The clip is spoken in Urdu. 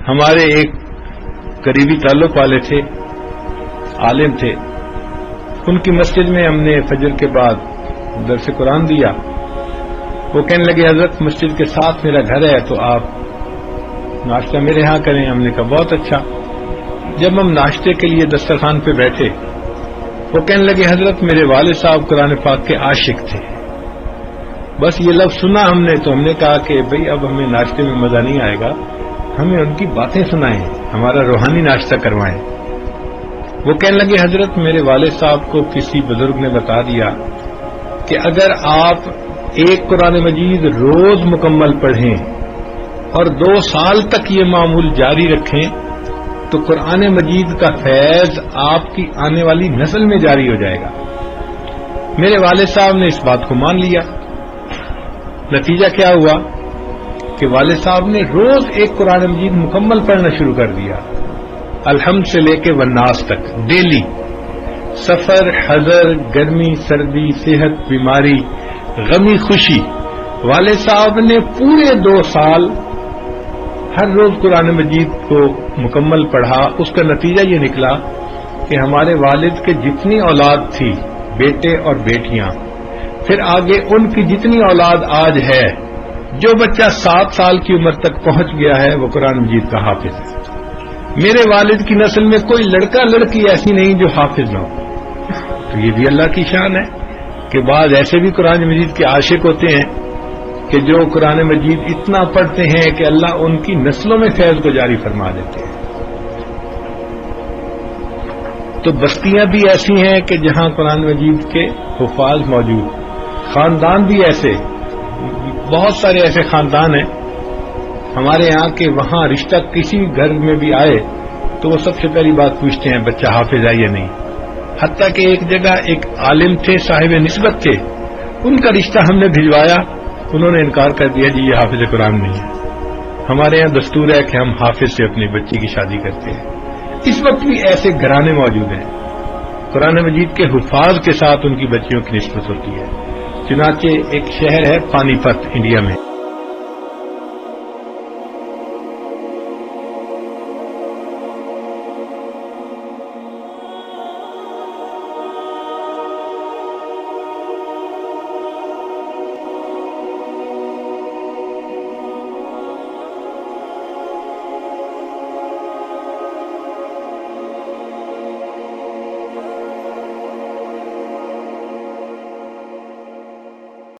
ہمارے ایک قریبی تعلق والے تھے، عالم تھے، ان کی مسجد میں ہم نے فجر کے بعد درس قرآن دیا. وہ کہنے لگے حضرت مسجد کے ساتھ میرا گھر ہے تو آپ ناشتہ میرے ہاں کریں. ہم نے کہا بہت اچھا. جب ہم ناشتے کے لیے دسترخوان پہ بیٹھے وہ کہنے لگے حضرت میرے والد صاحب قرآن پاک کے عاشق تھے. بس یہ لفظ سنا ہم نے تو ہم نے کہا کہ بھئی اب ہمیں ناشتے میں مزہ نہیں آئے گا، ہمیں ان کی باتیں سنائیں، ہمارا روحانی ناشتہ کروائیں. وہ کہنے لگے حضرت میرے والد صاحب کو کسی بزرگ نے بتا دیا کہ اگر آپ ایک قرآن مجید روز مکمل پڑھیں اور 2 سال تک یہ معمول جاری رکھیں تو قرآن مجید کا فیض آپ کی آنے والی نسل میں جاری ہو جائے گا. میرے والد صاحب نے اس بات کو مان لیا. نتیجہ کیا ہوا کہ والد صاحب نے روز ایک قرآن مجید مکمل پڑھنا شروع کر دیا، الحمد سے لے کے والناس تک، ڈیلی. سفر، حضر، گرمی، سردی، صحت، بیماری، غمی، خوشی، والد صاحب نے پورے 2 سال ہر روز قرآن مجید کو مکمل پڑھا. اس کا نتیجہ یہ نکلا کہ ہمارے والد کے جتنی اولاد تھی، بیٹے اور بیٹیاں، پھر آگے ان کی جتنی اولاد آج ہے، جو بچہ 7 سال کی عمر تک پہنچ گیا ہے وہ قرآن مجید کا حافظ ہے. میرے والد کی نسل میں کوئی لڑکا لڑکی ایسی نہیں جو حافظ نہ ہو. تو یہ بھی اللہ کی شان ہے کہ بعض ایسے بھی قرآن مجید کے عاشق ہوتے ہیں کہ جو قرآن مجید اتنا پڑھتے ہیں کہ اللہ ان کی نسلوں میں فیض کو جاری فرما دیتے ہیں. تو بستیاں بھی ایسی ہیں کہ جہاں قرآن مجید کے حفاظ موجود، خاندان بھی ایسے، بہت سارے ایسے خاندان ہیں ہمارے یہاں کہ وہاں رشتہ کسی گھر میں بھی آئے تو وہ سب سے پہلی بات پوچھتے ہیں بچہ حافظ ہے یا نہیں. حتیٰ کہ ایک جگہ ایک عالم تھے، صاحب نسبت تھے، ان کا رشتہ ہم نے بھجوایا، انہوں نے انکار کر دیا جی یہ حافظ قرآن نہیں ہے. ہمارے یہاں دستور ہے کہ ہم حافظ سے اپنی بچی کی شادی کرتے ہیں. اس وقت بھی ایسے گھرانے موجود ہیں قرآن مجید کے حفاظ کے ساتھ ان کی بچیوں کی نسبت ہوتی ہے. چنانچہ ایک شہر ہے پانی پت انڈیا میں،